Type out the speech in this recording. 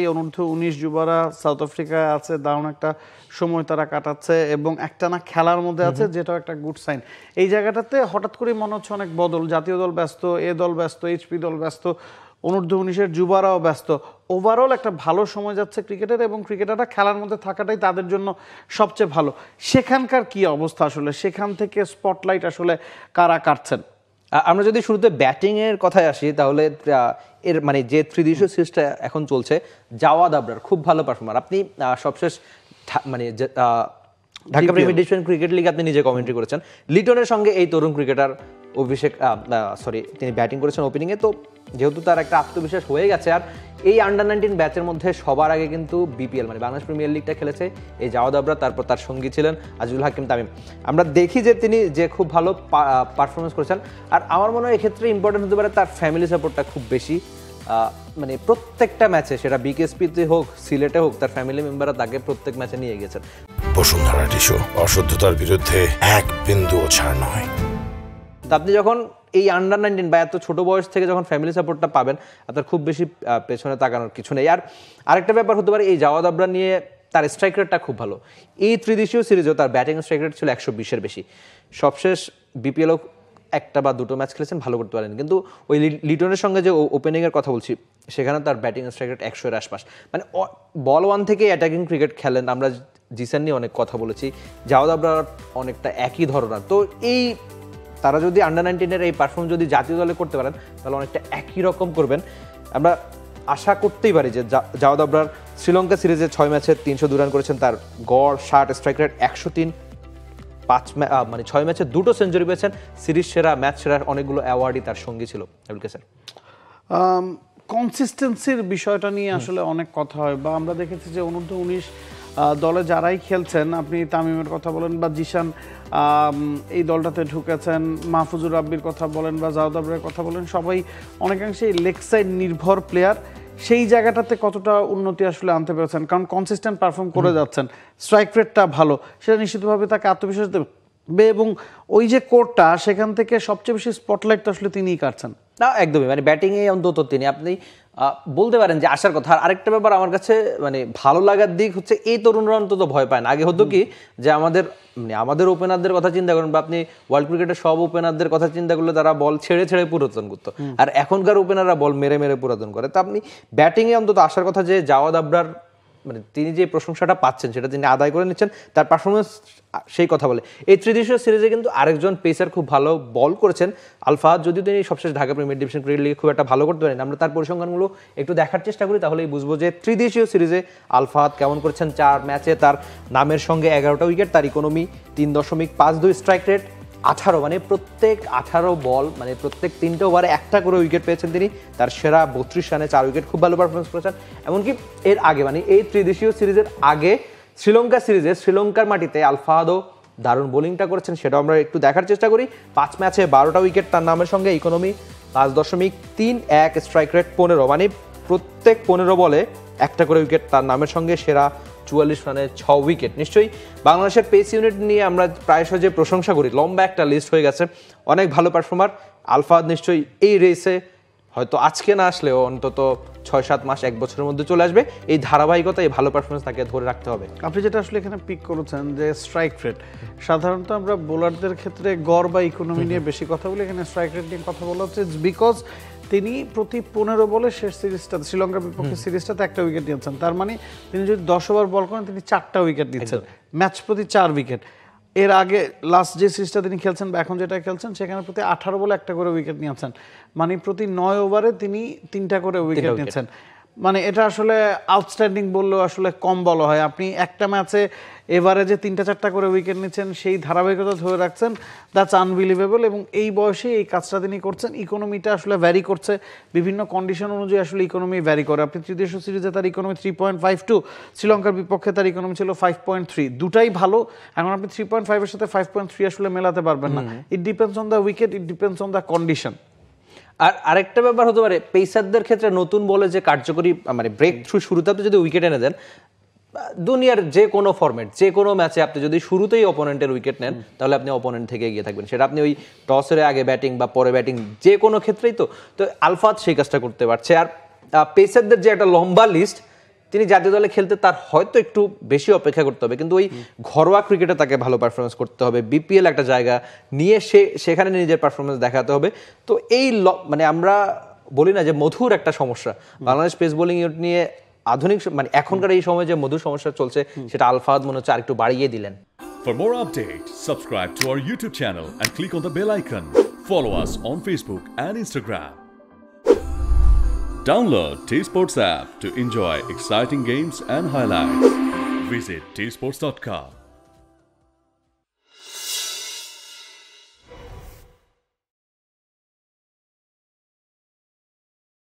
এই অনূর্ধ্ব-19 যুবরা সাউথ আফ্রিকায় আছে, দারুণ একটা সময় তারা কাটাচ্ছে এবং একটানা খেলার মধ্যে আছে, যেটাও একটা গুড সাইন। এই জায়গাটাতে হঠাৎ করে মনে হচ্ছে অনেক বদল, জাতীয় দল ব্যস্ত, এ দল ব্যস্ত, এইচপি দল ব্যস্ত, অনূর্ধ্ব-19-এর যুবারাও ব্যস্ত। ওভারঅল একটা ভালো সময় যাচ্ছে ক্রিকেটের, এবং ক্রিকেটাররা খেলার মধ্যে থাকাটাই তাদের জন্য সবচেয়ে ভালো। সেখানকার কি অবস্থা আসলে, সেখান থেকে স্পটলাইট আসলে কারা কাটছেন? আমরা যদি শুরুতে ব্যাটিং এর কথায় আসি, তাহলে এর মানে যে ত্রিদেশীয় সিরিজটা এখন চলছে, জাওয়াদ আবরার খুব ভালো পারফর্মার। আপনি সবশেষ মানে ঢাকা প্রিমিয়ার ডিভিশন ক্রিকেট লিগে আপনি নিজে কমেন্ট্রি করেছেন, লিটনের সঙ্গে এই তরুণ ক্রিকেটার অভিষেক তিনি ব্যাটিং করেছেন ওপেনিংয়ে। তো যেহেতু তার একটা আত্মবিশ্বাস হয়ে গেছে, আর এই আন্ডার-19 ব্যাচের মধ্যে সবার আগে কিন্তু বিপিএল মানে বাংলাদেশ প্রিমিয়ার লিগটা খেলেছে এই জাওয়াদ আবরার, তারপর তার সঙ্গী ছিলেন আজিজুল হাকিম তামিম। আমরা দেখি যে তিনি যে খুব ভালো পারফরমেন্স করেছেন। আর আমার মনে হয় এক্ষেত্রে ইম্পর্টেন্ট হতে পারে তার ফ্যামিলি সাপোর্টটা খুব বেশি। মানে প্রত্যেকটা ম্যাচে, সেটা বিকেএসপিতে হোক সিলেটে হোক, তার ফ্যামিলি মেম্বাররা তাকে প্রত্যেক ম্যাচে নিয়ে গেছেন। বসুন্ধরা টিস্যু, অশুদ্ধতার বিরুদ্ধে এক বিন্দুও ছাড় নয়। আপনি যখন এই আন্ডার-19 বা এত ছোট বয়স থেকে যখন ফ্যামিলি সাপোর্টটা পাবেন, আপনার খুব বেশি পেছনে তাকানোর কিছু নেই। আর আরেকটা ব্যাপার হতে পারে, এই জাওয়াদ আবরার নিয়ে তার স্ট্রাইক রেটটা খুব ভালো। এই ত্রিদেশীয় সিরিজেও তার ব্যাটিং স্ট্রাইক রেট ছিল 120-এর বেশি। সবশেষ বিপিএলও একটা বা দুটো ম্যাচ খেলেছেন, ভালো করতে পারেন। কিন্তু ওই লিটনের সঙ্গে যে ওপেনিংয়ের কথা বলছি, সেখানে তার ব্যাটিং স্ট্রাইক রেট 100-এর আশপাশ। মানে বল ওয়ান থেকে অ্যাটাকিং ক্রিকেট খেলেন। আমরা জিসান নিয়ে অনেক কথা বলেছি, জাওয়াদ আবরার অনেকটা একই ধরনের। তো এই তারা যদি আন্ডার-19-এর এই পারফর্ম যদি জাতীয় দলে করতে পারেন, তাহলে অনেকটা একই রকম করবেন। আমরা আশা করতেই পারি যে জাওয়াদ আবরার শ্রীলঙ্কা সিরিজে 6 ম্যাচে 302 রান করেছেন, তার গড় 60, স্ট্রাইক রেট 103, 6 ম্যাচে 2টো সেঞ্চুরি পেয়েছেন, সিরিজ সেরা, ম্যাচ সেরা, অনেকগুলো অ্যাওয়ার্ডই তার সঙ্গী ছিল। স্যার, কনসিস্টেন্সির বিষয়টা নিয়ে আসলে অনেক কথা হয়, বা আমরা দেখেছি যে অনূর্ধ্ব-19 দলে যারাই খেলছেন, আপনি তামিমের কথা বলেন বা জিসান এই দলটাতে ঢুকেছেন, মাহফুজুর রাব্বির কথা বলেন বা জাওয়াদ আবরারের কথা বলেন, সবাই অনেকাংশেই লেগ সাইড নির্ভর প্লেয়ার। সেই জায়গাটাতে কতটা উন্নতি আসলে আনতে পেরেছেন? কারণ কনসিস্টেন্ট পারফর্ম করে যাচ্ছেন, স্ট্রাইক রেটটা ভালো, সেটা নিশ্চিতভাবে তাকে আত্মবিশ্বাস দেবে। এবং ওই যে কোর্টটা, সেখান থেকে সবচেয়ে বেশি স্পটলাইট তো আসলে তিনিই কাটছেন। না, একদমই, মানে ব্যাটিংয়ে অন্তত তিনি আপনি বলতে পারেন যে আসার কথা। আরেকটা ব্যাপার আমার কাছে মানে ভালো লাগার দিক হচ্ছে, এই তরুণরা অন্তত ভয় পায় না। আগে হতো কি যে আমাদের ওপেনারদের কথা চিন্তা করেন, বা আপনি ওয়ার্ল্ড ক্রিকেটের সব ওপেনারদের কথা চিন্তা করলে তারা বল ছেড়ে ছেড়ে পুরাতন করতো, আর এখনকার ওপেনাররা বল মেরে মেরে পুরাতন করে। তো আপনি ব্যাটিংয়ে অন্তত আসার কথা যে জাওয়াদ আবরার মানে তিনি যে প্রশংসাটা পাচ্ছেন সেটা তিনি আদায় করে নিচ্ছেন, তার পারফরমেন্স সেই কথা বলে। এই ত্রিদেশীয় সিরিজে কিন্তু আরেকজন পেসার খুব ভালো বল করেছেন, আল ফাহাদ। যদিও তিনি সবশেষ ঢাকা প্রিমিয়ার ডিভিশন ক্রিকেট লিগে খুব একটা ভালো করতে পারেন, আমরা তার পরিসংখ্যানগুলো একটু দেখার চেষ্টা করি, তাহলেই বুঝবো যে ত্রিদেশীয় সিরিজে আল ফাহাদ কেমন করেছেন। 4 ম্যাচে তার নামের সঙ্গে 11টা উইকেট, তার ইকোনমি 3.52, স্ট্রাইক রেট 18, মানে প্রত্যেক 18 বল মানে প্রত্যেক 3টে ওভারে একটা করে উইকেট পেয়েছেন তিনি। তার সেরা 32 রানে 4 উইকেট, খুব ভালো পারফরমেন্স করেছেন। এমনকি এর আগে মানে এই ত্রিদেশীয় সিরিজের আগে শ্রীলঙ্কা সিরিজে শ্রীলঙ্কার মাটিতে আল ফাহাদও দারুণ বোলিংটা করেছেন, সেটাও আমরা একটু দেখার চেষ্টা করি। 5 ম্যাচে 12টা উইকেট তার নামের সঙ্গে, ইকোনমি 5.31, স্ট্রাইক রেট 15, মানে প্রত্যেক 15 বলে একটা করে উইকেট তার নামের সঙ্গে, সেরা 44 রানে 6 উইকেট। নিশ্চয়ই বাংলাদেশের পেস ইউনিট নিয়ে আমরা প্রায়শই যে প্রশংসা করি, লম্বা একটা লিস্ট হয়ে গেছে, অনেক ভালো পারফর্মার। আল ফাহাদ নিশ্চয়ই এই রেসে হয়তো আজকে না আসলেও অন্তত 6-7 মাস, 1 বছরের মধ্যে চলে আসবে। এই ধারাবাহিকতা, এই ভালো পারফরমেন্স তাকে ধরে রাখতে হবে। আপনি যেটা আসলে এখানে পিক করেছেন যে স্ট্রাইক রেট, সাধারণত আমরা বোলারদের ক্ষেত্রে গড় বা ইকোনমি নিয়ে বেশি কথা বলি, এখানে স্ট্রাইক রেট নিয়ে কথা বলা হচ্ছে বিকজ তিনি প্রতি 15 বলে শেষ সিরিজটাতে, শ্রীলঙ্কার বিপক্ষে সিরিজটাতে 1টা উইকেট নিয়েছেন। তার মানে তিনি যদি 10 ওভার বল করেন, তিনি 4টা উইকেট নিচ্ছেন, ম্যাচ প্রতি 4 উইকেট। এর আগে লাস্ট যে সিরিজটা তিনি খেলছেন বা এখন যেটা খেলছেন, সেখানে প্রতি 18 বলে 1টা করে উইকেট নিয়েছেন, মানে প্রতি 9 ওভারে তিনি 3টা করে উইকেট নিয়েছেন। মানে এটা আসলে আউটস্ট্যান্ডিং বললেও আসলে কম বলা হয়। আপনি একটা ম্যাচে এভারেজে 3-4টা করে উইকেট নিচ্ছেন, সেই ধারাবাহিকতা ধরে রাখছেন, দ্যাটস আনবিলিভেবল। এবং এই বয়সে এই কাজটা তিনি করছেন। ইকোনমিটা আসলে ভ্যারি করছে, বিভিন্ন কন্ডিশন অনুযায়ী আসলে ইকোনমি ভ্যারি করে। আপনি ত্রিদেশীয় সিরিজে তার ইকোনমি 3.52, শ্রীলঙ্কার বিপক্ষে তার ইকোনমি ছিল 5.3, দুটাই ভালো। এখন আপনি 3.5-এর সাথে 5.3 আসলে মেলাতে পারবেন না। It depends on the wicket, it depends on the condition. আর আরেকটা ব্যাপার হতে পারে, পেসারদের ক্ষেত্রে নতুন বলে যে কার্যকরী মানে ব্রেক থ্রু, শুরুতে আপনি যদি উইকেট এনে দেন, দুনিয়ার যে কোনো ফরম্যাট, যে কোনো ম্যাচে আপনি যদি শুরুতেই অপোনেন্টের উইকেট নেন, তাহলে আপনি অপোনেন্ট থেকে এগিয়ে থাকবেন। সেটা আপনি ওই টসের আগে ব্যাটিং বা পরে ব্যাটিং, যে কোনো ক্ষেত্রেই। তো আল ফাহাদ সেই কাজটা করতে পারছে। আর পেসারদের যে একটা লম্বা লিস্ট, তিনি জাতীয় দলে খেলতে তার হয়তো একটু বেশি অপেক্ষা করতে হবে, কিন্তু ওই ঘরোয়া ক্রিকেটে তাকে ভালো পারফরমেন্স করতে হবে, বিপিএল একটা জায়গা নিয়ে সেখানে নিজের পারফরমেন্স দেখাতে হবে। তো এই মানে আমরা বলি না যে মধুর একটা সমস্যা, বাংলাদেশ পেস বোলিং ইউনিট নিয়ে আধুনিক মানে এখনকার এই সময় যে মধুর সমস্যা চলছে সেটা আল ফাহাদ মনে হচ্ছে আরেকটু বাড়িয়ে দিলেন। For more updates, subscribe to our YouTube channel and click on the bell icon. Follow us on Facebook and Instagram. Download T-Sports app to enjoy exciting games and highlights. Visit tsports.com.